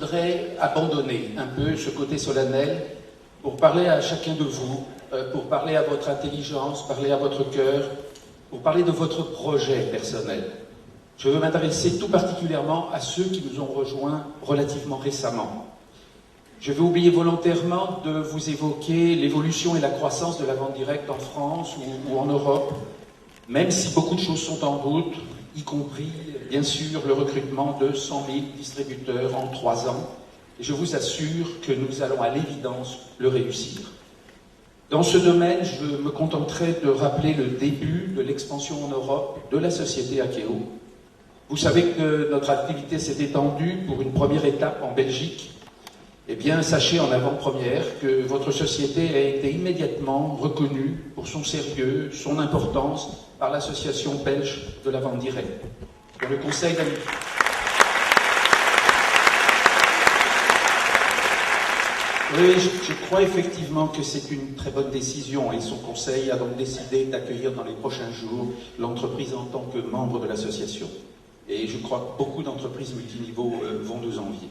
voudrais abandonner un peu ce côté solennel pour parler à chacun de vous, pour parler à votre intelligence, parler à votre cœur, pour parler de votre projet personnel. Je veux m'intéresser tout particulièrement à ceux qui nous ont rejoints relativement récemment. Je vais oublier volontairement de vous évoquer l'évolution et la croissance de la vente directe en France ou en Europe, même si beaucoup de choses sont en route, y compris, bien sûr, le recrutement de 100 000 distributeurs en 3 ans. Et je vous assure que nous allons à l'évidence le réussir. Dans ce domaine, je me contenterai de rappeler le début de l'expansion en Europe de la société Akeo. Vous savez que notre activité s'est étendue pour une première étape en Belgique. Eh bien, sachez en avant-première que votre société a été immédiatement reconnue pour son sérieux, son importance par l'Association belge de la vente directe. Dans le conseil Oui, je crois effectivement que c'est une très bonne décision et son conseil a donc décidé d'accueillir dans les prochains jours l'entreprise en tant que membre de l'association. Et je crois que beaucoup d'entreprises multiniveaux vont nous envier.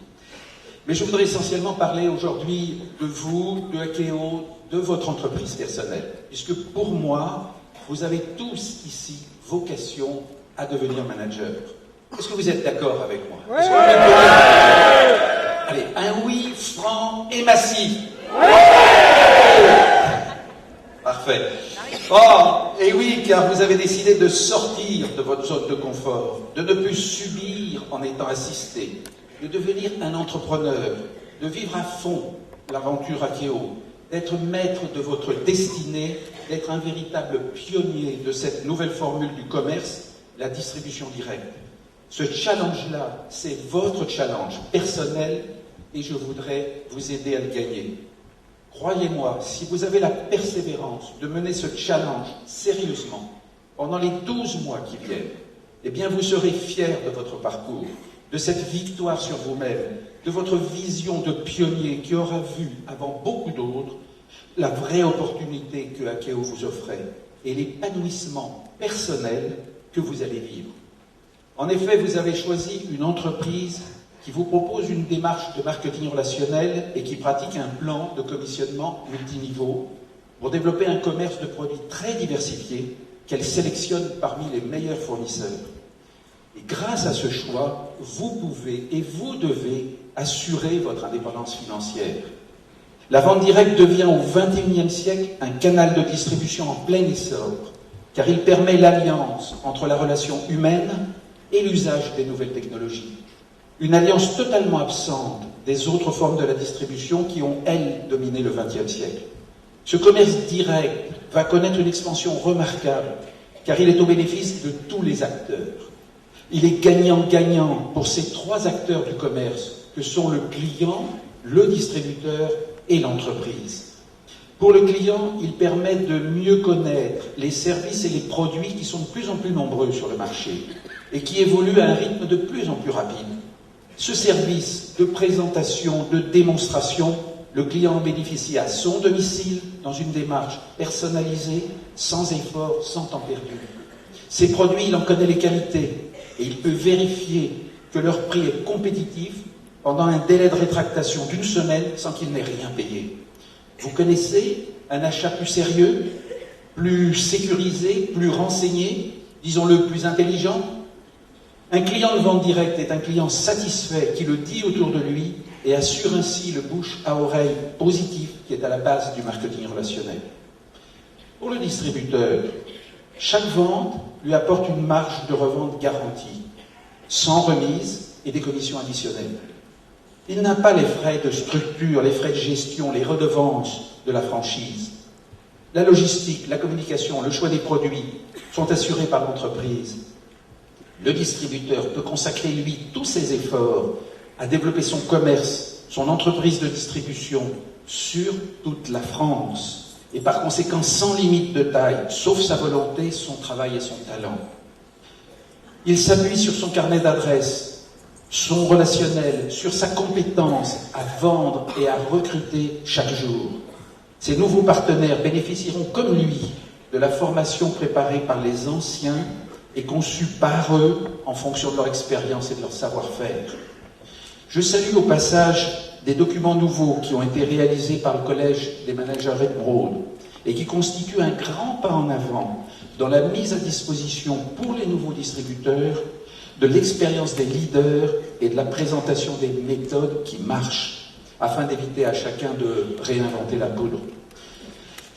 Mais je voudrais essentiellement parler aujourd'hui de vous, de Akeo, de votre entreprise personnelle. Puisque pour moi, vous avez tous ici vocation à devenir manager. Est-ce que vous êtes d'accord avec moi? Ouais. Est-ce que vous êtes... Allez, un oui franc et massif. Ouais. Parfait. Oh, et oui, car vous avez décidé de sortir de votre zone de confort, de ne plus subir en étant assisté, de devenir un entrepreneur, de vivre à fond l'aventure Akeo, d'être maître de votre destinée, d'être un véritable pionnier de cette nouvelle formule du commerce, la distribution directe. Ce challenge-là, c'est votre challenge personnel et je voudrais vous aider à le gagner. Croyez-moi, si vous avez la persévérance de mener ce challenge sérieusement pendant les 12 mois qui viennent, eh bien vous serez fiers de votre parcours, de cette victoire sur vous-même, de votre vision de pionnier qui aura vu, avant beaucoup d'autres, la vraie opportunité que Akeo vous offrait et l'épanouissement personnel que vous allez vivre. En effet, vous avez choisi une entreprise qui vous propose une démarche de marketing relationnel et qui pratique un plan de commissionnement multiniveau pour développer un commerce de produits très diversifié qu'elle sélectionne parmi les meilleurs fournisseurs. Et grâce à ce choix, vous pouvez et vous devez assurer votre indépendance financière. La vente directe devient au XXIe siècle un canal de distribution en plein essor, car il permet l'alliance entre la relation humaine et l'usage des nouvelles technologies. Une alliance totalement absente des autres formes de la distribution qui ont, elles, dominé le XXe siècle. Ce commerce direct va connaître une expansion remarquable, car il est au bénéfice de tous les acteurs. Il est gagnant-gagnant pour ces 3 acteurs du commerce, que sont le client, le distributeur et l'entreprise. Pour le client, il permet de mieux connaître les services et les produits qui sont de plus en plus nombreux sur le marché et qui évoluent à un rythme de plus en plus rapide. Ce service de présentation, de démonstration, le client en bénéficie à son domicile, dans une démarche personnalisée, sans effort, sans temps perdu. Ces produits, il en connaît les qualités et il peut vérifier que leur prix est compétitif pendant un délai de rétractation d'1 semaine sans qu'il n'ait rien payé. Vous connaissez un achat plus sérieux, plus sécurisé, plus renseigné, disons-le plus intelligent? Un client de vente directe est un client satisfait qui le dit autour de lui et assure ainsi le bouche à oreille positif qui est à la base du marketing relationnel. Pour le distributeur, chaque vente lui apporte une marge de revente garantie, sans remise et des commissions additionnelles. Il n'a pas les frais de structure, les frais de gestion, les redevances de la franchise. La logistique, la communication, le choix des produits sont assurés par l'entreprise. Le distributeur peut consacrer, lui, tous ses efforts à développer son commerce, son entreprise de distribution sur toute la France. Et par conséquent, sans limite de taille, sauf sa volonté, son travail et son talent. Il s'appuie sur son carnet d'adresses, son relationnel, sur sa compétence à vendre et à recruter chaque jour. Ces nouveaux partenaires bénéficieront, comme lui, de la formation préparée par les anciens et conçue par eux en fonction de leur expérience et de leur savoir-faire. Je salue au passage des documents nouveaux qui ont été réalisés par le Collège des managers Emeraude et qui constituent un grand pas en avant dans la mise à disposition pour les nouveaux distributeurs de l'expérience des leaders et de la présentation des méthodes qui marchent, afin d'éviter à chacun de réinventer la poudre.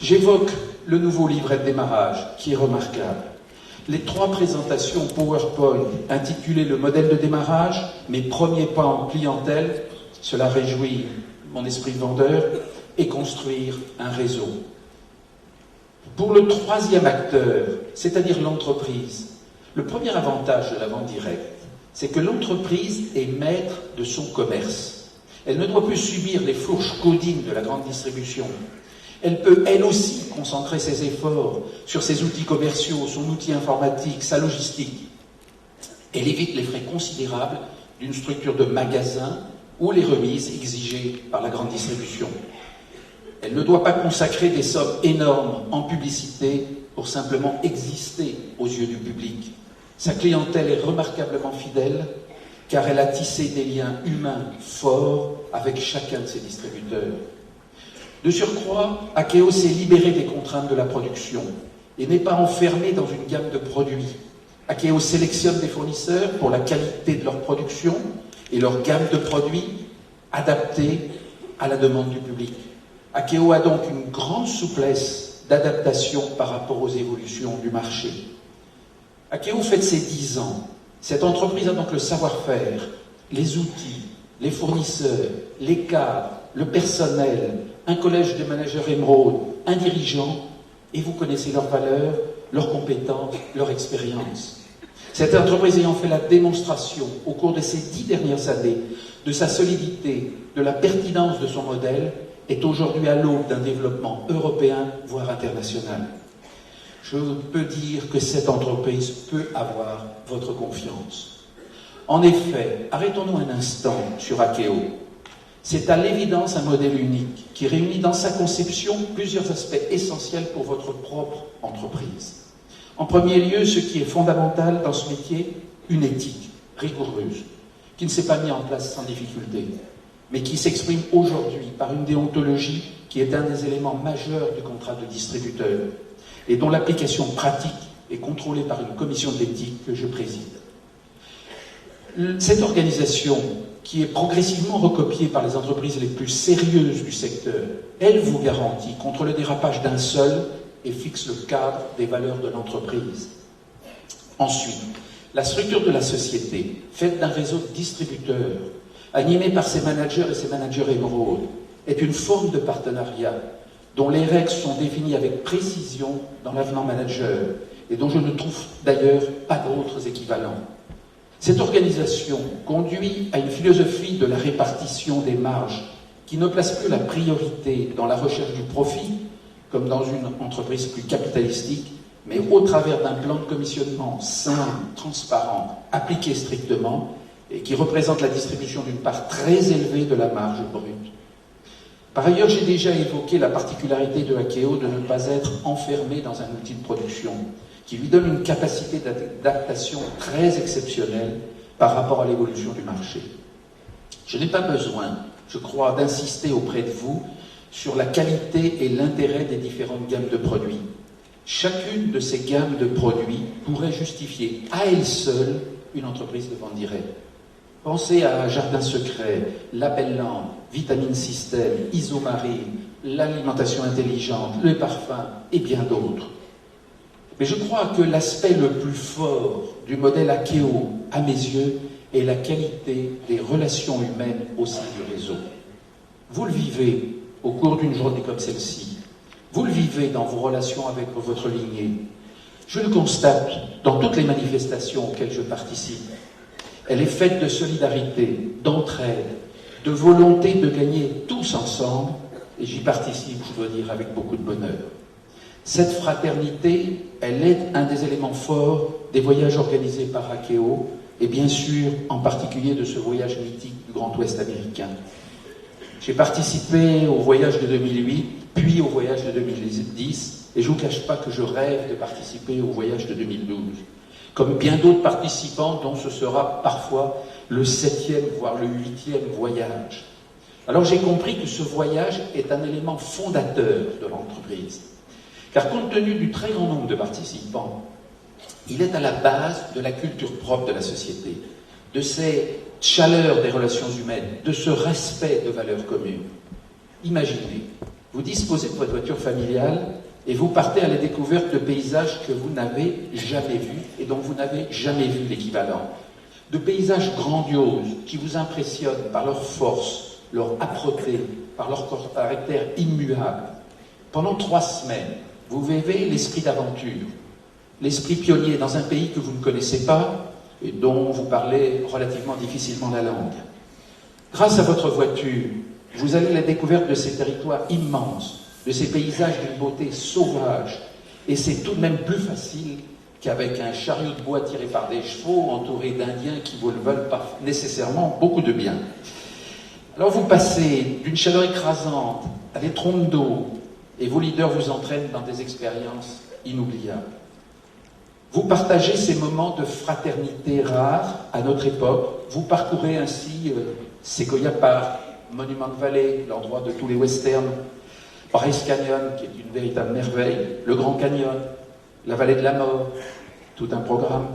J'évoque le nouveau livret de démarrage, qui est remarquable. Les 3 présentations PowerPoint intitulées « Le modèle de démarrage, mes premiers pas en clientèle », cela réjouit mon esprit de vendeur, et construire un réseau. Pour le 3e acteur, c'est-à-dire l'entreprise, le premier avantage de la vente directe, c'est que l'entreprise est maître de son commerce. Elle ne doit plus subir les fourches codines de la grande distribution. Elle peut, elle aussi, concentrer ses efforts sur ses outils commerciaux, son outil informatique, sa logistique. Elle évite les frais considérables d'une structure de magasin ou les remises exigées par la grande distribution. Elle ne doit pas consacrer des sommes énormes en publicité pour simplement exister aux yeux du public. Sa clientèle est remarquablement fidèle car elle a tissé des liens humains forts avec chacun de ses distributeurs. De surcroît, Akeo s'est libéré des contraintes de la production et n'est pas enfermé dans une gamme de produits. Akeo sélectionne des fournisseurs pour la qualité de leur production et leur gamme de produits adaptée à la demande du public. Akeo a donc une grande souplesse d'adaptation par rapport aux évolutions du marché. Akeo fête ses 10 ans. Cette entreprise a donc le savoir-faire, les outils, les fournisseurs, les cadres, le personnel, un collège de managers Emeraude, un dirigeant, et vous connaissez leurs valeurs, leurs compétences, leur expérience. Cette entreprise ayant fait la démonstration au cours de ces 10 dernières années de sa solidité, de la pertinence de son modèle, est aujourd'hui à l'aube d'un développement européen, voire international. Je peux dire que cette entreprise peut avoir votre confiance. En effet, arrêtons-nous un instant sur Akeo. C'est à l'évidence un modèle unique qui réunit dans sa conception plusieurs aspects essentiels pour votre propre entreprise. En premier lieu, ce qui est fondamental dans ce métier, une éthique rigoureuse, qui ne s'est pas mise en place sans difficulté, mais qui s'exprime aujourd'hui par une déontologie qui est un des éléments majeurs du contrat de distributeur et dont l'application pratique est contrôlée par une commission d'éthique que je préside. Cette organisation, qui est progressivement recopiée par les entreprises les plus sérieuses du secteur, elle vous garantit contre le dérapage d'un seul et fixe le cadre des valeurs de l'entreprise. Ensuite, la structure de la société, faite d'un réseau de distributeurs, animé par ses managers et ses managers Emeraude, est une forme de partenariat dont les règles sont définies avec précision dans l'avenant manager et dont je ne trouve d'ailleurs pas d'autres équivalents. Cette organisation conduit à une philosophie de la répartition des marges qui ne place plus la priorité dans la recherche du profit, comme dans une entreprise plus capitalistique, mais au travers d'un plan de commissionnement simple, transparent, appliqué strictement, et qui représente la distribution d'une part très élevée de la marge brute. Par ailleurs, j'ai déjà évoqué la particularité de Akeo de ne pas être enfermé dans un outil de production, qui lui donne une capacité d'adaptation très exceptionnelle par rapport à l'évolution du marché. Je n'ai pas besoin, je crois, d'insister auprès de vous sur la qualité et l'intérêt des différentes gammes de produits. Chacune de ces gammes de produits pourrait justifier à elle seule une entreprise de vente directe. Pensez à Jardin Secret, Labelland, Vitamine System, Isomarine, l'alimentation intelligente, le parfum et bien d'autres. Mais je crois que l'aspect le plus fort du modèle Akeo, à mes yeux, est la qualité des relations humaines au sein du réseau. Vous le vivez au cours d'une journée comme celle-ci. Vous le vivez dans vos relations avec votre lignée. Je le constate dans toutes les manifestations auxquelles je participe. Elle est faite de solidarité, d'entraide, de volonté de gagner tous ensemble, et j'y participe, je dois dire, avec beaucoup de bonheur. Cette fraternité, elle est un des éléments forts des voyages organisés par Akeo, et bien sûr, en particulier de ce voyage mythique du Grand Ouest américain. J'ai participé au voyage de 2008, puis au voyage de 2010, et je ne vous cache pas que je rêve de participer au voyage de 2012. Comme bien d'autres participants dont ce sera parfois le 7e, voire le 8e voyage. Alors j'ai compris que ce voyage est un élément fondateur de l'entreprise. Car compte tenu du très grand nombre de participants, il est à la base de la culture propre de la société, de ces chaleurs des relations humaines, de ce respect de valeurs communes. Imaginez, vous disposez de votre voiture familiale et vous partez à la découverte de paysages que vous n'avez jamais vus et dont vous n'avez jamais vu l'équivalent. De paysages grandioses qui vous impressionnent par leur force, leur âpreté, par leur caractère immuable. Pendant 3 semaines, vous vivez l'esprit d'aventure, l'esprit pionnier dans un pays que vous ne connaissez pas et dont vous parlez relativement difficilement la langue. Grâce à votre voiture, vous allez à la découverte de ces territoires immenses, de ces paysages d'une beauté sauvage, et c'est tout de même plus facile qu'avec un chariot de bois tiré par des chevaux, entouré d'Indiens qui vous ne veulent pas nécessairement beaucoup de bien. Alors vous passez d'une chaleur écrasante à des trompes d'eau, et vos leaders vous entraînent dans des expériences inoubliables. Vous partagez ces moments de fraternité rares à notre époque. Vous parcourez ainsi Sequoia Park, Monument Valley, l'endroit de tous les westerns, Bryce Canyon, qui est une véritable merveille, le Grand Canyon, la Vallée de la Mort, tout un programme,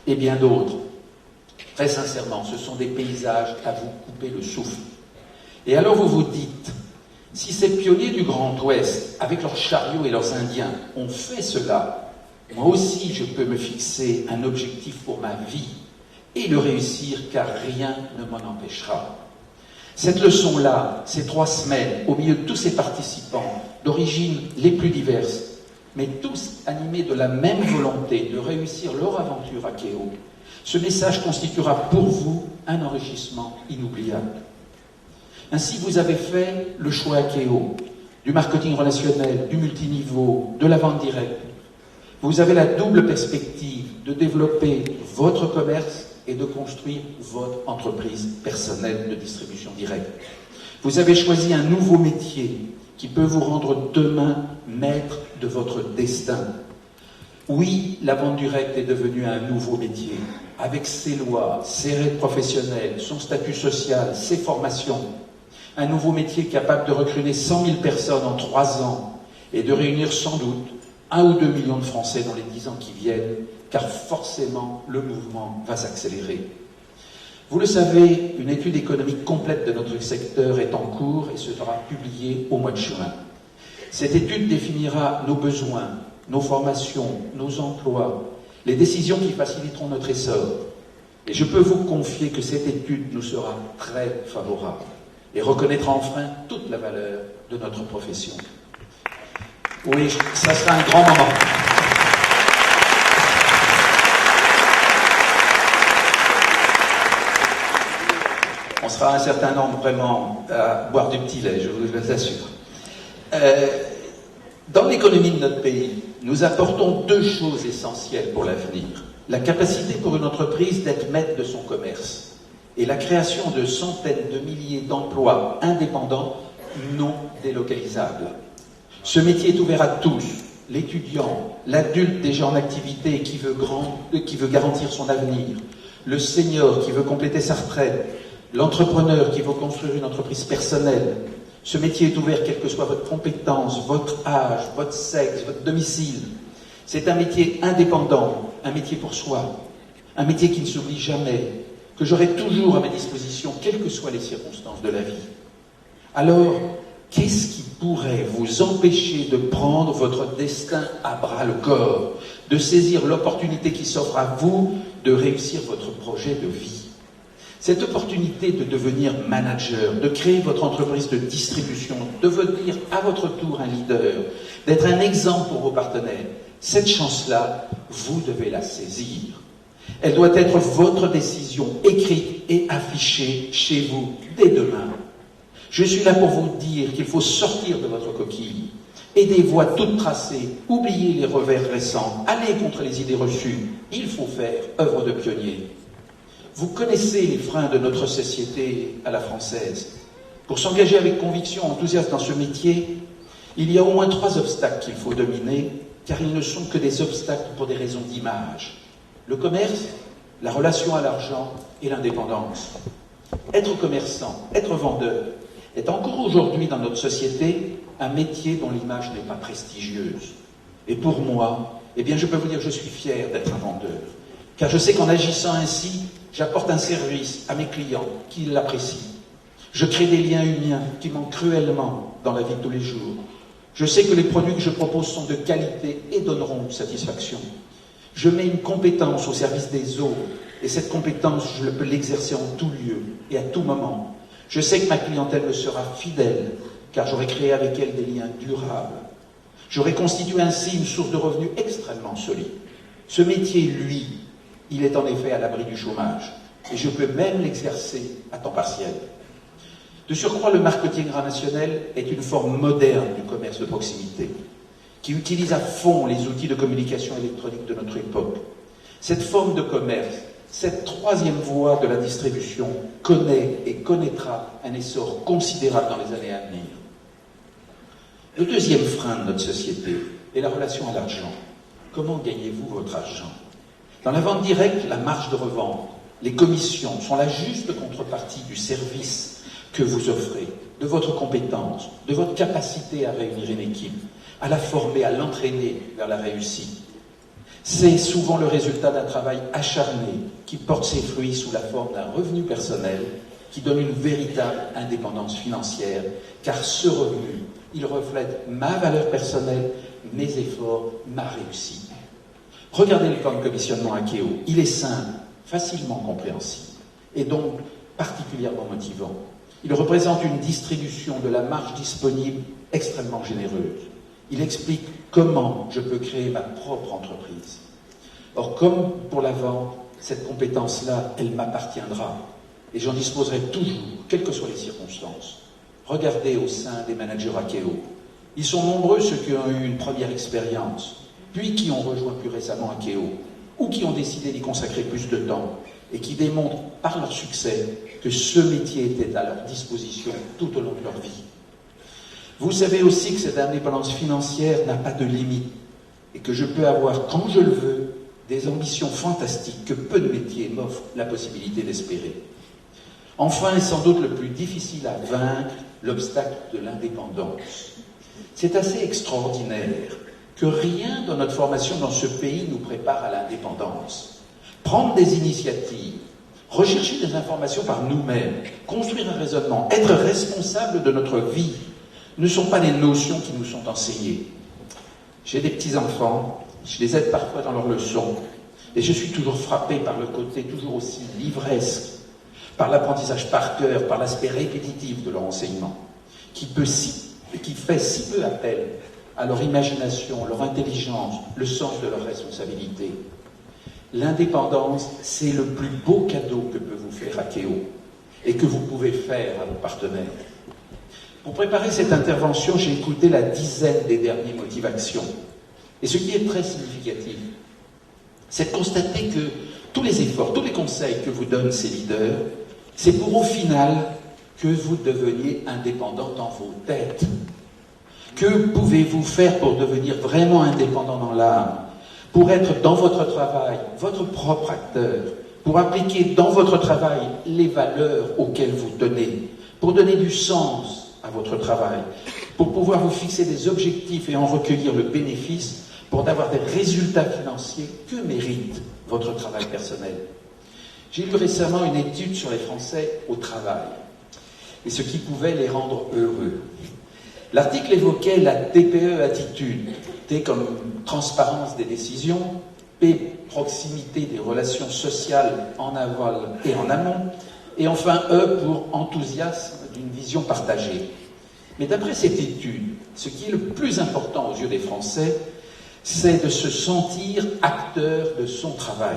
et bien d'autres. Très sincèrement, ce sont des paysages à vous couper le souffle. Et alors vous vous dites, si ces pionniers du Grand Ouest, avec leurs chariots et leurs Indiens, ont fait cela, moi aussi je peux me fixer un objectif pour ma vie et le réussir car rien ne m'en empêchera. Cette leçon-là, ces 3 semaines, au milieu de tous ces participants, d'origines les plus diverses, mais tous animés de la même volonté de réussir leur aventure à Keho, ce message constituera pour vous un enrichissement inoubliable. Ainsi, vous avez fait le choix à Keho, du marketing relationnel, du multiniveau, de la vente directe. Vous avez la double perspective de développer votre commerce et de construire votre entreprise personnelle de distribution directe. Vous avez choisi un nouveau métier qui peut vous rendre demain maître de votre destin. Oui, la vente directe est devenue un nouveau métier, avec ses lois, ses règles professionnelles, son statut social, ses formations. Un nouveau métier capable de recruter 100 000 personnes en 3 ans et de réunir sans doute 1 ou 2 millions de Français dans les 10 ans qui viennent, car forcément le mouvement va s'accélérer. Vous le savez, une étude économique complète de notre secteur est en cours et sera publiée au mois de juin. Cette étude définira nos besoins, nos formations, nos emplois, les décisions qui faciliteront notre essor. Et je peux vous confier que cette étude nous sera très favorable et reconnaîtra enfin toute la valeur de notre profession. Oui, ça sera un grand moment. On sera un certain nombre vraiment à boire du petit lait, je vous l'assure. Dans l'économie de notre pays, nous apportons 2 choses essentielles pour l'avenir. La capacité pour une entreprise d'être maître de son commerce et la création de centaines de milliers d'emplois indépendants non délocalisables. Ce métier est ouvert à tous, l'étudiant, l'adulte déjà en activité qui veut garantir son avenir, le senior qui veut compléter sa retraite, l'entrepreneur qui veut construire une entreprise personnelle. Ce métier est ouvert quelle que soit votre compétence, votre âge, votre sexe, votre domicile. C'est un métier indépendant, un métier pour soi, un métier qui ne s'oublie jamais, que j'aurai toujours à ma disposition, quelles que soient les circonstances de la vie. Alors, qu'est-ce qui pourrait vous empêcher de prendre votre destin à bras-le-corps, de saisir l'opportunité qui s'offre à vous de réussir votre projet de vie? Cette opportunité de devenir manager, de créer votre entreprise de distribution, de devenir à votre tour un leader, d'être un exemple pour vos partenaires, cette chance-là, vous devez la saisir. Elle doit être votre décision écrite et affichée chez vous dès demain. Je suis là pour vous dire qu'il faut sortir de votre coquille et des voies toutes tracées, oublier les revers récents, aller contre les idées reçues. Il faut faire œuvre de pionnier. Vous connaissez les freins de notre société à la française. Pour s'engager avec conviction, enthousiasme dans ce métier, il y a au moins 3 obstacles qu'il faut dominer, car ils ne sont que des obstacles pour des raisons d'image. Le commerce, la relation à l'argent et l'indépendance. Être commerçant, être vendeur, est encore aujourd'hui dans notre société un métier dont l'image n'est pas prestigieuse. Et pour moi, eh bien, je peux vous dire que je suis fier d'être un vendeur, car je sais qu'en agissant ainsi, j'apporte un service à mes clients qui l'apprécient. Je crée des liens humains qui manquent cruellement dans la vie de tous les jours. Je sais que les produits que je propose sont de qualité et donneront satisfaction. Je mets une compétence au service des autres, et cette compétence, je peux l'exercer en tout lieu et à tout moment. Je sais que ma clientèle me sera fidèle, car j'aurai créé avec elle des liens durables. J'aurai constitué ainsi une source de revenus extrêmement solide. Ce métier, lui, il est en effet à l'abri du chômage, et je peux même l'exercer à temps partiel. De surcroît, le marketing relationnel est une forme moderne du commerce de proximité, qui utilise à fond les outils de communication électronique de notre époque. Cette forme de commerce, cette troisième voie de la distribution, connaît et connaîtra un essor considérable dans les années à venir. Le deuxième frein de notre société est la relation à l'argent. Comment gagnez-vous votre argent? Dans la vente directe, la marge de revente, les commissions sont la juste contrepartie du service que vous offrez, de votre compétence, de votre capacité à réunir une équipe, à la former, à l'entraîner vers la réussite. C'est souvent le résultat d'un travail acharné qui porte ses fruits sous la forme d'un revenu personnel qui donne une véritable indépendance financière, car ce revenu, il reflète ma valeur personnelle, mes efforts, ma réussite. Regardez le plan de commissionnement Akeo. Il est simple, facilement compréhensible et donc particulièrement motivant. Il représente une distribution de la marge disponible extrêmement généreuse. Il explique comment je peux créer ma propre entreprise. Or, comme pour la vente, cette compétence-là, elle m'appartiendra. Et j'en disposerai toujours, quelles que soient les circonstances. Regardez au sein des managers Akeo. Ils sont nombreux ceux qui ont eu une première expérience, puis qui ont rejoint plus récemment Akeo, ou qui ont décidé d'y consacrer plus de temps, et qui démontrent par leur succès que ce métier était à leur disposition tout au long de leur vie. Vous savez aussi que cette indépendance financière n'a pas de limite et que je peux avoir, quand je le veux, des ambitions fantastiques que peu de métiers m'offrent la possibilité d'espérer. Enfin, et sans doute le plus difficile à vaincre, l'obstacle de l'indépendance. C'est assez extraordinaire que rien dans notre formation dans ce pays nous prépare à l'indépendance. Prendre des initiatives, rechercher des informations par nous-mêmes, construire un raisonnement, être responsable de notre vie, ne sont pas des notions qui nous sont enseignées. J'ai des petits-enfants, je les aide parfois dans leurs leçons, et je suis toujours frappé par le côté toujours aussi livresque, par l'apprentissage par cœur, par l'aspect répétitif de leur enseignement, qui fait si peu appel à leur imagination, leur intelligence, le sens de leur responsabilité. L'indépendance, c'est le plus beau cadeau que peut vous faire Akeo, et que vous pouvez faire à vos partenaires. Pour préparer cette intervention, j'ai écouté la dizaine des derniers motivations. Et ce qui est très significatif, c'est de constater que tous les efforts, tous les conseils que vous donnent ces leaders, c'est pour au final que vous deveniez indépendant dans vos têtes. Que pouvez-vous faire pour devenir vraiment indépendant dans l'âme, pour être dans votre travail, votre propre acteur, pour appliquer dans votre travail les valeurs auxquelles vous tenez, pour donner du sens à votre travail, pour pouvoir vous fixer des objectifs et en recueillir le bénéfice, pour avoir des résultats financiers que mérite votre travail personnel. J'ai lu récemment une étude sur les Français au travail et ce qui pouvait les rendre heureux. L'article évoquait la TPE attitude, T comme transparence des décisions, P proximité des relations sociales en aval et en amont, et enfin E pour enthousiasme d'une vision partagée. Mais d'après cette étude, ce qui est le plus important aux yeux des Français, c'est de se sentir acteur de son travail.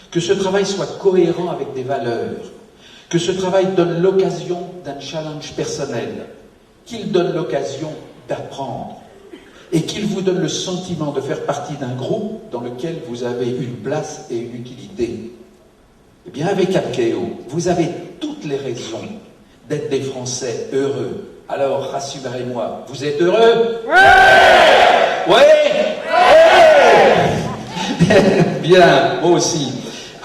Que ce travail soit cohérent avec des valeurs, que ce travail donne l'occasion d'un challenge personnel, qu'il donne l'occasion d'apprendre, et qu'il vous donne le sentiment de faire partie d'un groupe dans lequel vous avez une place et une utilité. Eh bien, avec Akeo, vous avez toutes les raisons d'être des Français heureux. Alors, rassurez-moi, vous êtes heureux? Ouais! Ouais! Bien, moi aussi.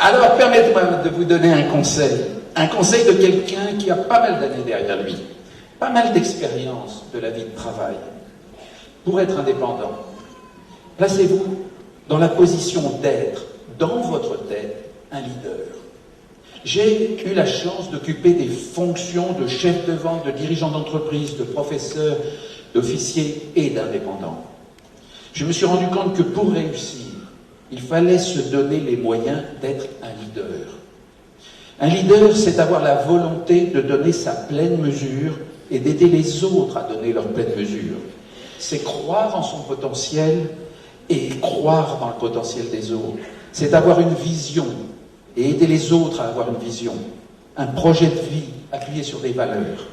Alors, permettez-moi de vous donner un conseil de quelqu'un qui a pas mal d'années derrière lui, pas mal d'expérience de la vie de travail. Pour être indépendant, placez-vous dans la position d'être, dans votre tête, un leader. J'ai eu la chance d'occuper des fonctions de chef de vente, de dirigeant d'entreprise, de professeur, d'officier et d'indépendant. Je me suis rendu compte que pour réussir, il fallait se donner les moyens d'être un leader. Un leader, c'est avoir la volonté de donner sa pleine mesure et d'aider les autres à donner leur pleine mesure. C'est croire en son potentiel et croire dans le potentiel des autres. C'est avoir une vision et aider les autres à avoir une vision. Un projet de vie appuyé sur des valeurs.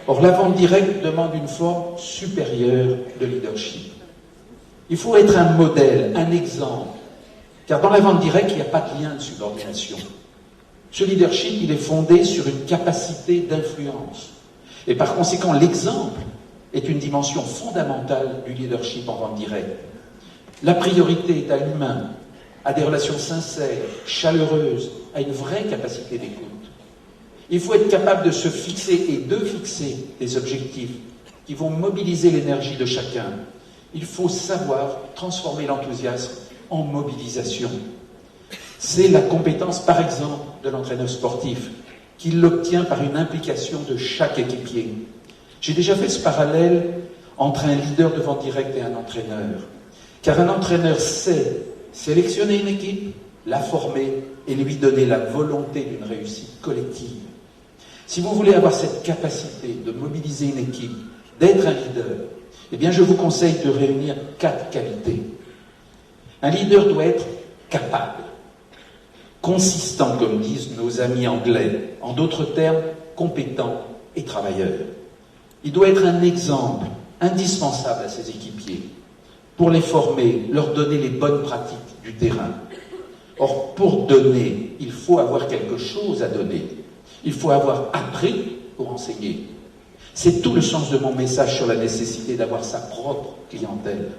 Or, la vente directe demande une forme supérieure de leadership. Il faut être un modèle, un exemple. Car dans la vente directe, il n'y a pas de lien de subordination. Ce leadership, il est fondé sur une capacité d'influence. Et par conséquent, l'exemple est une dimension fondamentale du leadership en vente directe. La priorité est à l'humain, à des relations sincères, chaleureuses, à une vraie capacité d'écoute. Il faut être capable de se fixer et de fixer des objectifs qui vont mobiliser l'énergie de chacun. Il faut savoir transformer l'enthousiasme en mobilisation. C'est la compétence, par exemple, de l'entraîneur sportif, qui l'obtient par une implication de chaque équipier. J'ai déjà fait ce parallèle entre un leader de vente directe et un entraîneur. Car un entraîneur sait sélectionner une équipe, la former et lui donner la volonté d'une réussite collective. Si vous voulez avoir cette capacité de mobiliser une équipe, d'être un leader, eh bien je vous conseille de réunir 4 qualités. Un leader doit être capable, consistant, comme disent nos amis anglais, en d'autres termes, compétent et travailleur. Il doit être un exemple indispensable à ses équipiers pour les former, leur donner les bonnes pratiques du terrain. Or, pour donner, il faut avoir quelque chose à donner. Il faut avoir appris pour enseigner. C'est tout le sens de mon message sur la nécessité d'avoir sa propre clientèle.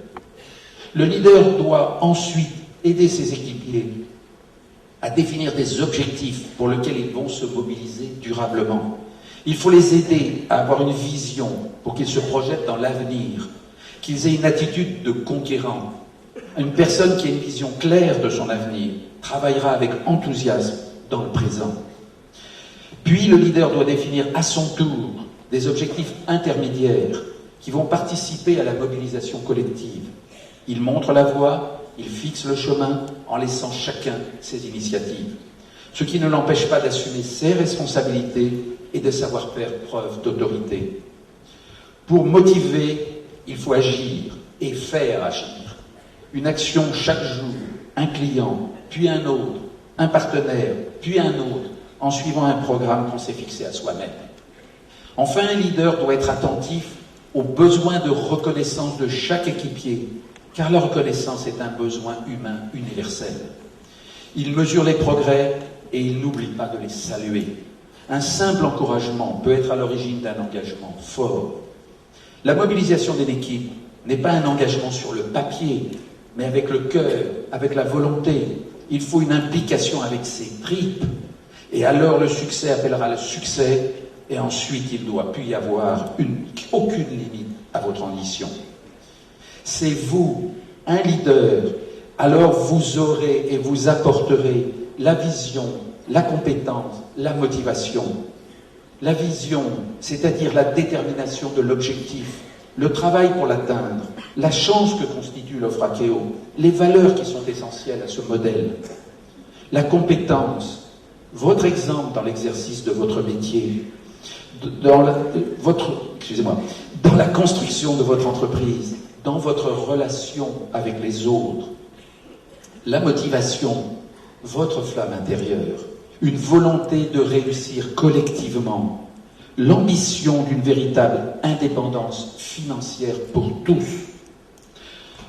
Le leader doit ensuite aider ses équipiers à définir des objectifs pour lesquels ils vont se mobiliser durablement. Il faut les aider à avoir une vision pour qu'ils se projettent dans l'avenir, qu'ils aient une attitude de conquérant. Une personne qui a une vision claire de son avenir travaillera avec enthousiasme dans le présent. Puis le leader doit définir à son tour des objectifs intermédiaires qui vont participer à la mobilisation collective. Il montre la voie, il fixe le chemin en laissant chacun ses initiatives. Ce qui ne l'empêche pas d'assumer ses responsabilités et de savoir faire preuve d'autorité. Pour motiver, il faut agir et faire agir. Une action chaque jour, un client, puis un autre, un partenaire, puis un autre, en suivant un programme qu'on s'est fixé à soi-même. Enfin, un leader doit être attentif aux besoins de reconnaissance de chaque équipier, car la reconnaissance est un besoin humain universel. Il mesure les progrès et il n'oublie pas de les saluer. Un simple encouragement peut être à l'origine d'un engagement fort. La mobilisation d'une équipe n'est pas un engagement sur le papier, mais avec le cœur, avec la volonté. Il faut une implication avec ses tripes. Et alors le succès appellera le succès, et ensuite il ne doit plus y avoir aucune limite à votre ambition. C'est vous, un leader, alors vous aurez et vous apporterez la vision, la compétence, la motivation. La vision, c'est-à-dire la détermination de l'objectif, le travail pour l'atteindre, la chance que constitue l'offre Akeo, les valeurs qui sont essentielles à ce modèle. La compétence, votre exemple dans l'exercice de votre métier, dans la construction de votre entreprise, dans votre relation avec les autres. La motivation, votre flamme intérieure, une volonté de réussir collectivement, l'ambition d'une véritable indépendance financière pour tous.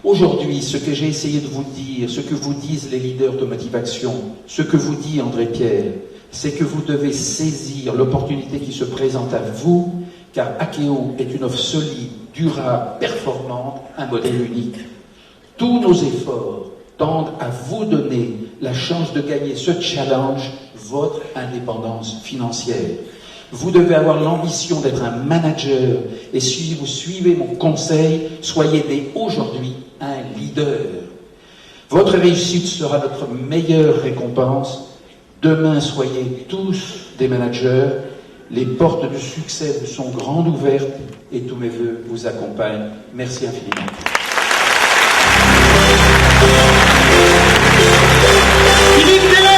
Aujourd'hui, ce que j'ai essayé de vous dire, ce que vous disent les leaders de motivation, ce que vous dit André Pierre, c'est que vous devez saisir l'opportunité qui se présente à vous, car Akeo est une offre solide, durable, performante, un modèle unique. Tous nos efforts tendent à vous donner la chance de gagner ce challenge, votre indépendance financière. Vous devez avoir l'ambition d'être un manager et si vous suivez mon conseil, soyez dès aujourd'hui un leader. Votre réussite sera notre meilleure récompense. Demain, soyez tous des managers. Les portes du succès vous sont grandes ouvertes et tous mes vœux vous accompagnent. Merci infiniment. Philippe Delay.